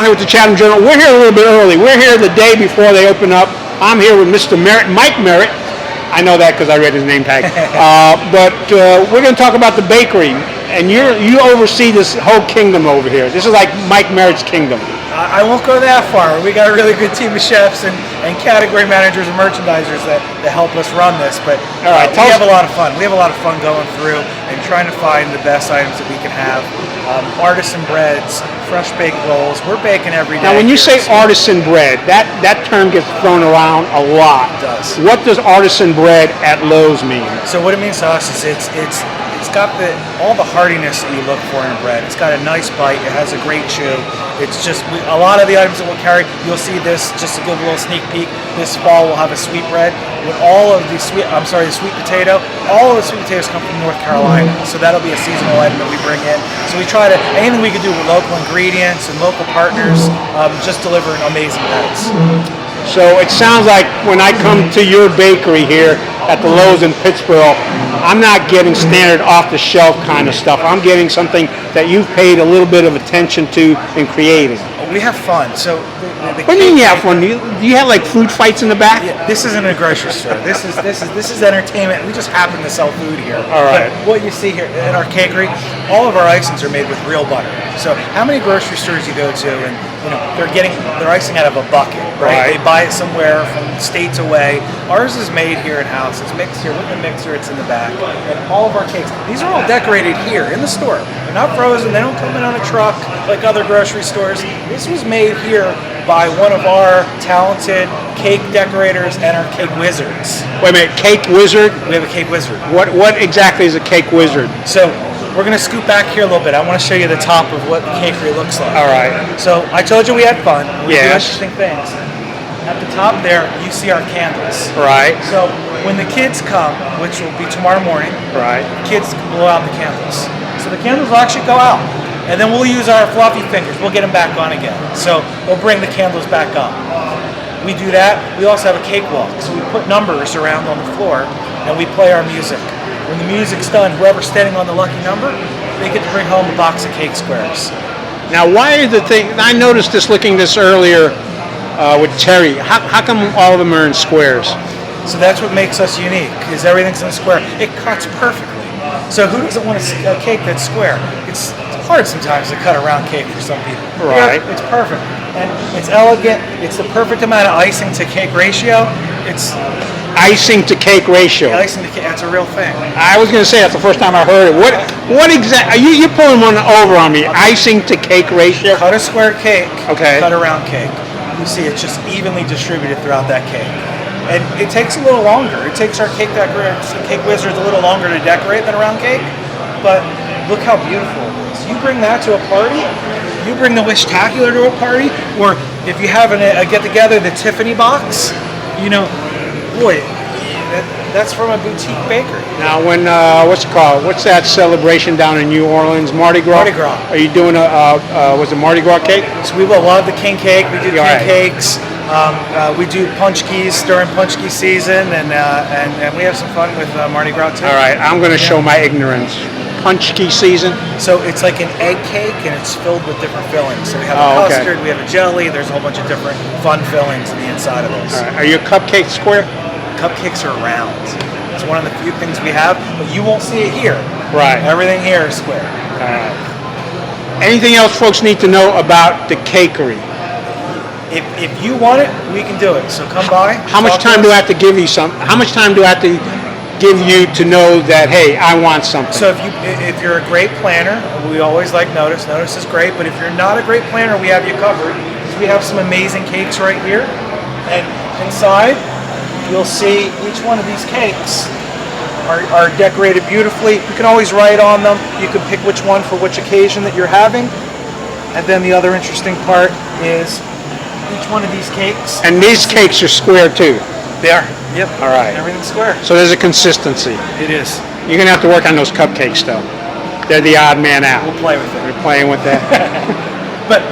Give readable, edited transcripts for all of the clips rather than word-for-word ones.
down here with the Chatham Journal. We're here a little bit early. We're here the day before they open up. I'm here with Mr. Merritt, Mike Merritt. I know that because I read his name tag. But we're going to talk about the bakery. And you oversee this whole kingdom over here. This is like Mike Merritt's kingdom. I won't go that far. We got a really good team of chefs and category managers and merchandisers that help us run this. But all right, we have a lot of fun. We have a lot of fun going through and trying to find the best items that we can have. Artisan breads, fresh baked rolls. We're baking every day. Now, when you say artisan bread, that term gets thrown around a lot. It does. What does artisan bread at Lowe's mean? So what it means to us is it's got all the hardiness that you look for in a bread. It's got a nice bite. It has a great chew. It's just a lot of the items that we'll carry. You'll see this just to give a little sneak peek. This fall we'll have a sweet bread with all of the sweet potato. All of the sweet potatoes come from North Carolina, so that'll be a seasonal item that we bring in. So we try to anything we can do with local ingredients and local partners, just delivering amazing breads. So it sounds like when I come to your bakery here at the Lowe's in Pittsboro, I'm not getting standard off-the-shelf kind of stuff. I'm getting something that you've paid a little bit of attention to in creating. We have fun. So what do you mean you have fun? Do you have like food fights in the back? Yeah, this isn't a grocery store. This is entertainment. We just happen to sell food here. All right. But what you see here in our cakery, all of our icings are made with real butter. So how many grocery stores you go to and they're getting their icing out of a bucket, right? They buy it somewhere from states away. Ours is made here in house. It's mixed here with the mixer. It's in the back. And all of our cakes, these are all decorated here in the store. They're not frozen. They don't come in on a truck like other grocery stores. This was made here by one of our talented cake decorators and our cake wizards. Wait a minute, cake wizard? We have a cake wizard. What exactly is a cake wizard? So we're going to scoot back here a little bit. I want to show you the top of what the cakery looks like. All right. So I told you we had fun. We do Yes. interesting things. At the top there, you see our candles. Right. So when the kids come, which will be tomorrow morning, Right. kids can blow out the candles. So the candles will actually go out. And then we'll use our fluffy fingers. We'll get them back on again. So we'll bring the candles back up. We do that. We also have a cakewalk. So we put numbers around on the floor and we play our music. When the music's done, whoever's standing on the lucky number, they get to bring home a box of cake squares. Now, why is the thing? I noticed this looking this earlier with Terry. How come all of them are in squares? So that's what makes us unique, is everything's in a square. It cuts perfectly. So who doesn't want a cake that's square? It's hard sometimes to cut a round cake for some people. Right. Yeah, it's perfect. And it's elegant. It's the perfect amount of icing to cake ratio. It's Icing to cake ratio. icing to cake. That's a real thing. I was going to say that's the first time I heard it. What exactly? You're pulling one over on me. Icing to cake ratio. Cut a square cake. Okay. Cut a round cake. You see, it's just evenly distributed throughout that cake. And it takes a little longer. It takes our cake wizards a little longer to decorate than a round cake. But look how beautiful it is. You bring that to a party. You bring the Wishtacular to a party, or if you have a get-together, the Tiffany box. Boy, that's from a boutique bakery. Now, when what's it called? What's that celebration down in New Orleans? Mardi Gras. Mardi Gras. Are you doing was it Mardi Gras cake? So we will love the king cake. We do king Right. cakes. We do punch keys during punch key season, and we have some fun with Mardi Gras too. All right, I'm going to show my ignorance. Punch key season. So it's like an egg cake, and it's filled with different fillings. So we have Oh, a okay. custard, we have a jelly. There's a whole bunch of different fun fillings in the inside of those. All right. Are your cupcakes square? Cupcakes are round. It's one of the few things we have, but you won't see it here. Right. Everything here is square. All right. Anything else folks need to know about the cakery? If you want it, we can do it. So come by. How much time do I have to give you How much time do I have to give you to know that, hey, I want something? So if you're a great planner, we always like Notice. Notice is great, but if you're not a great planner, we have you covered. We have some amazing cakes right here, and inside you'll see each one of these cakes are decorated beautifully. You can always write on them. You can pick which one for which occasion that you're having. And then the other interesting part is each one of these cakes. And these cakes are square too. They are. Yep. All right. Everything's square. So there's a consistency. It is. You're going to have to work on those cupcakes though. They're the odd man out. We'll play with it. We're playing with that. But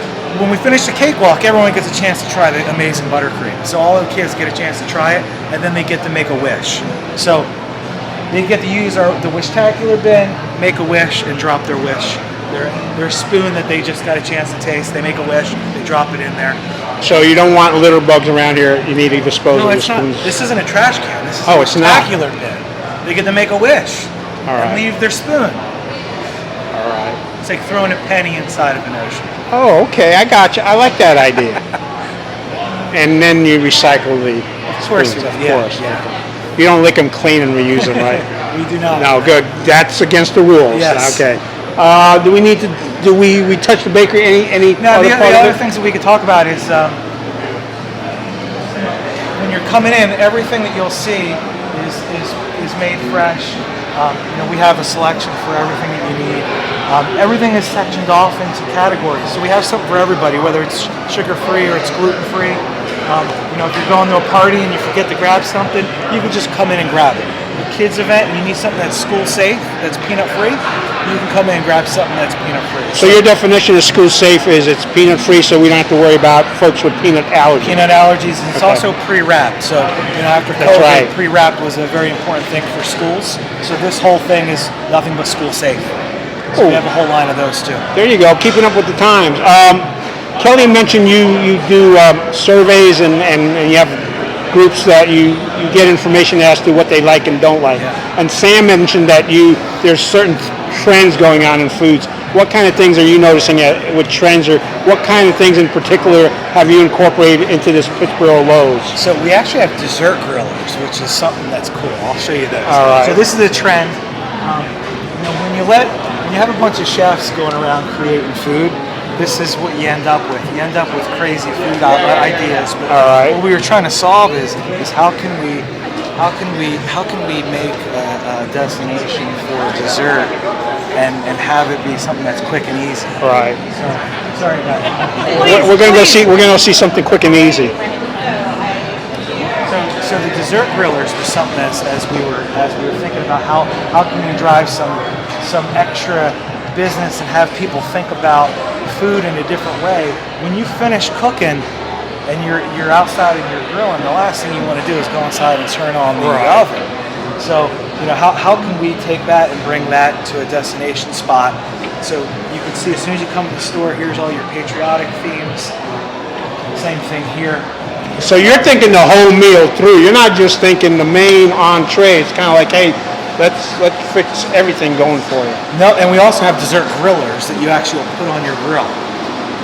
when we finish the cakewalk, everyone gets a chance to try the amazing buttercream. So all the kids get a chance to try it, and then they get to make a wish. So they get to use the Wishtacular bin, make a wish, and drop their wish. Their spoon that they just got a chance to taste, they make a wish, they drop it in there. So you don't want litter bugs around here. You need to dispose of the it's not. spoons. This isn't a trash can. This is Oh, a it's not. Wishtacular bin. They get to make a wish and leave their spoon. All right. It's like throwing a penny inside of an ocean. Oh, okay. I got you. I like that idea. And then you recycle the spoons, of course. Yeah. You don't lick them clean and reuse them, right? We do not. No, good. That's against the rules. Yes. Okay. Do we need to? Do we touch the bakery? Any No, other the part other of it? things that we could talk about is when you're coming in, everything that you'll see is made fresh. We have a selection for everything that you need. Everything is sectioned off into categories, so we have something for everybody, whether it's sugar-free or it's gluten-free. If you're going to a party and you forget to grab something, you can just come in and grab it. A kids event and you need something that's school safe, that's peanut free, you can come in and grab something that's peanut free. So your definition of school safe is it's peanut free, so we don't have to worry about folks with peanut allergies. Peanut allergies, and it's also pre-wrapped. So after COVID, right. pre-wrapped was a very important thing for schools. So this whole thing is nothing but school safe. So we have a whole line of those too. There you go, keeping up with the times. Kelly mentioned you do surveys and you have groups that you get information as to what they like and don't like. Yeah. And Sam mentioned that there's certain trends going on in foods. What kind of things are you noticing with trends, or what kind of things in particular have you incorporated into this Pittsboro Lowe's? So we actually have dessert grillers, which is something that's cool. I'll show you those. All right. So this is a trend. When you have a bunch of chefs going around creating food, this is what you end up with. You end up with crazy food ideas. But all right. What we were trying to solve is how can we make a destination for dessert and have it be something that's quick and easy. All right. So, sorry about that. We're gonna go see. We're gonna see something quick and easy. So the dessert grillers was something as we were thinking about how can we drive some extra business and have people think about food in a different way. When you finish cooking and you're outside and you're grilling, the last thing you want to do is go inside and turn on the oven. So how can we take that and bring that to a destination spot? So you can see as soon as you come to the store, here's all your patriotic themes. Same thing here. So you're thinking the whole meal through. You're not just thinking the main entree. It's kind of like, hey, let's fix everything going for you. No, and we also have dessert grillers that you actually will put on your grill.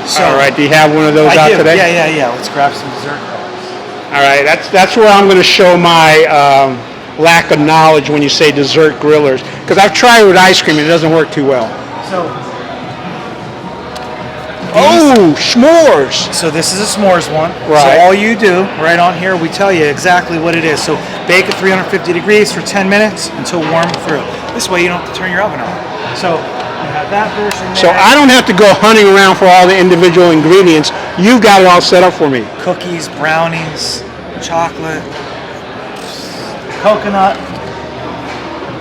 So, all right, do you have one of those out today? Yeah. Let's grab some dessert grillers. All right, that's where I'm going to show my lack of knowledge when you say dessert grillers, because I've tried it with ice cream and it doesn't work too well. So, s'mores. So this is a s'mores one. Right. So all you do, right on here, we tell you exactly what it is. So bake at 350 degrees for 10 minutes until warm through. This way you don't have to turn your oven on. So you have that version there. So I don't have to go hunting around for all the individual ingredients. You've got it all set up for me. Cookies, brownies, chocolate, coconut.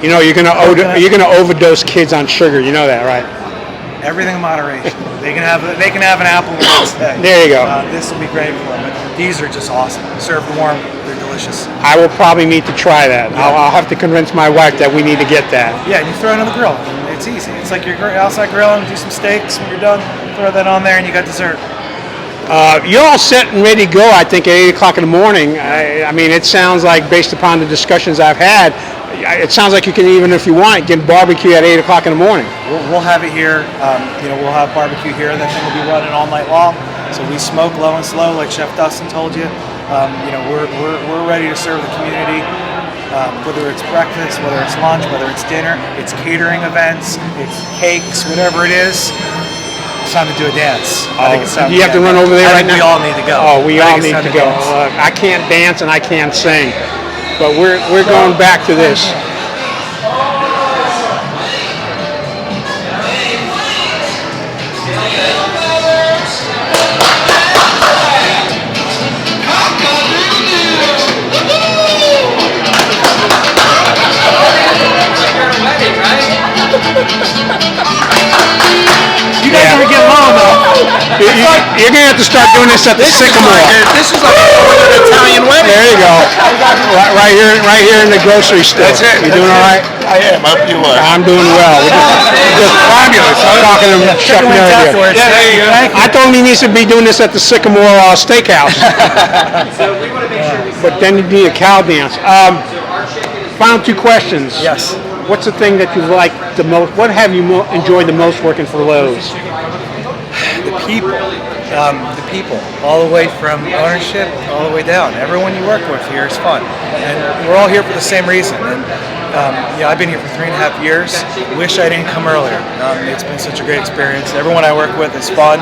You're gonna overdose kids on sugar. You know that, right? Everything in moderation. They can have an apple the next day. There you go. This will be great for them. But these are just awesome. Served warm, they're delicious. I will probably need to try that. Yeah. I'll have to convince my wife that we need to get that. Yeah, and you throw it on the grill. It's easy. It's like you're outside grilling, do some steaks. When you're done, throw that on there, and you got dessert. You're all set and ready to go, I think, at 8 o'clock in the morning. I mean, it sounds like, based upon the discussions I've had, it sounds like you can, even if you want, get barbecue at 8 o'clock in the morning. We'll have it here. We'll have barbecue here. That thing will be running all night long. So we smoke low and slow, like Chef Dustin told you. We're ready to serve the community. Whether it's breakfast, whether it's lunch, whether it's dinner, it's catering events, it's cakes, whatever it is. It's time to do a dance. I think it's time. Do you have to run over there right now? We all need to go. Oh, we all need to go. I can't dance and I can't sing, but we're going back to this. You guys never get low though. You're going to have to start doing this at the Sycamore. This is like an Italian wedding. There you go. Right here in the grocery store. That's it. You doing all right? I am. I hope you are. I'm doing well. We're just fabulous. I'm talking to Chef Chicken wings Merritt here. afterwards. Yeah, there you go. Thank you. I told him he needs to be doing this at the Sycamore Steakhouse. But then you need a cow dance. Final two questions. Yes. What's the thing that you like the most? What have you enjoyed the most working for Lowe's? The people, all the way from ownership all the way down. Everyone you work with here is fun, and we're all here for the same reason. And I've been here for 3.5 years. Wish I didn't come earlier. It's been such a great experience. Everyone I work with is fun.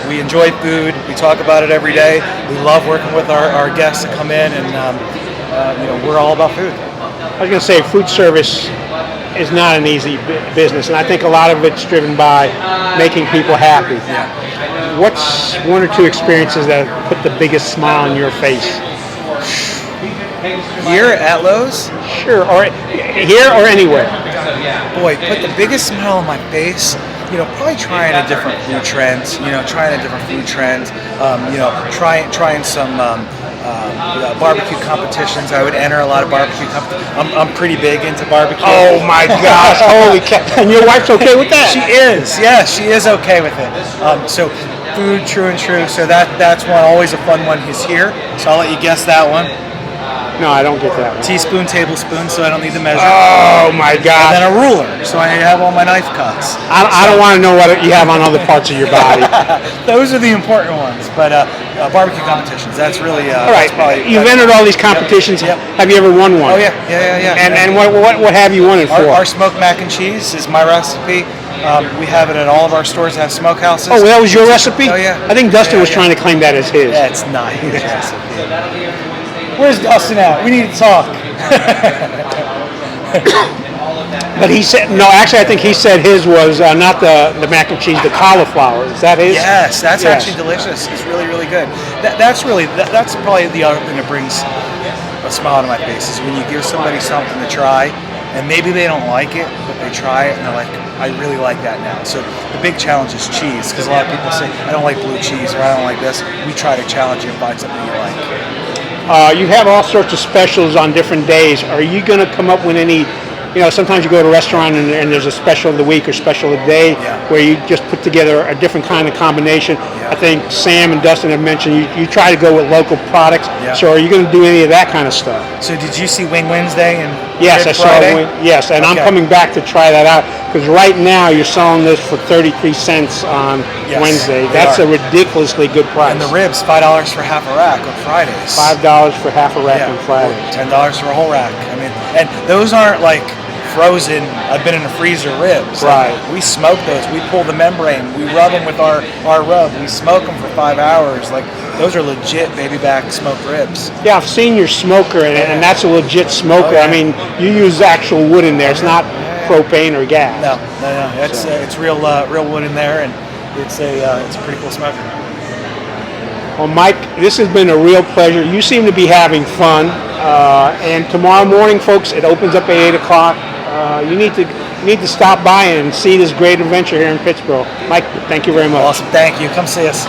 We enjoy food. We talk about it every day. We love working with our guests that come in, and we're all about food. I was going to say food service is not an easy business, and I think a lot of it's driven by making people happy. What's one or two experiences that put the biggest smile on your face? Here at Lowe's? Sure, or here or anywhere. Boy, put the biggest smile on my face. Probably trying a different food trends. Trying some barbecue competitions. I would enter a lot of barbecue competitions. I'm pretty big into barbecue. Oh my gosh! Holy cow! And your wife's okay with that? She is. Yeah, she is okay with it. So food, true and true. So that's one, always a fun one. He's here. So I'll let you guess that one. No, I don't get that one. Teaspoon, tablespoon, so I don't need to measure. Oh my And gosh! then a ruler, so I have all my knife cuts. I don't want to know what you have on other parts of your body. Those are the important ones. But barbecue competitions, that's really. All right, that's probably, you've entered all these competitions. Yep. Have you ever won one? Oh yeah. And what have you won it for? Our smoked mac and cheese is my recipe. We have it at all of our stores that have smokehouses. Oh, that was your recipe? Oh yeah. I think Dustin was trying to claim that as his. Yeah, it's not his recipe. Where's Dustin at? We need to talk. But he said no. Actually, I think he said his was not the mac and cheese, the cauliflower. Is that his? Yes, that's actually delicious. It's really, really good. That's probably the other thing that brings a smile to my face is when you give somebody something to try, and maybe they don't like it, but they try it and they're like, I really like that now. So the big challenge is cheese, because a lot of people say, I don't like blue cheese or I don't like this. We try to challenge you and find something you like. You have all sorts of specials on different days. Are you going to come up with any? Sometimes you go to a restaurant and there's a special of the week or special of the day where you just put together a different kind of combination. I think Sam and Dustin have mentioned you try to go with local products. So are you going to do any of that kind of stuff? So did you see Wing Wednesday and Yes, I saw it. Yes, and I'm coming back to try that out because right now you're selling this for 33 cents on Wednesday. That's a ridiculously good price. And the ribs, $5 for half a rack on Fridays. $5 for half a rack on Fridays. $10 for a whole rack. I mean, and those aren't like frozen, I've been in a freezer ribs. Right. We smoke those. We pull the membrane. We rub them with our rub. We smoke them for 5 hours. Like, those are legit baby back smoked ribs. Yeah, I've seen your smoker, and that's a legit smoker. I mean, you use actual wood in there. It's not propane or gas. No. It's real wood in there, and it's a pretty cool smoker. Well, Mike, this has been a real pleasure. You seem to be having fun. And tomorrow morning, folks, it opens up at 8 o'clock. You need to stop by and see this great adventure here in Pittsboro. Mike, thank you very much. Awesome. Thank you. Come see us.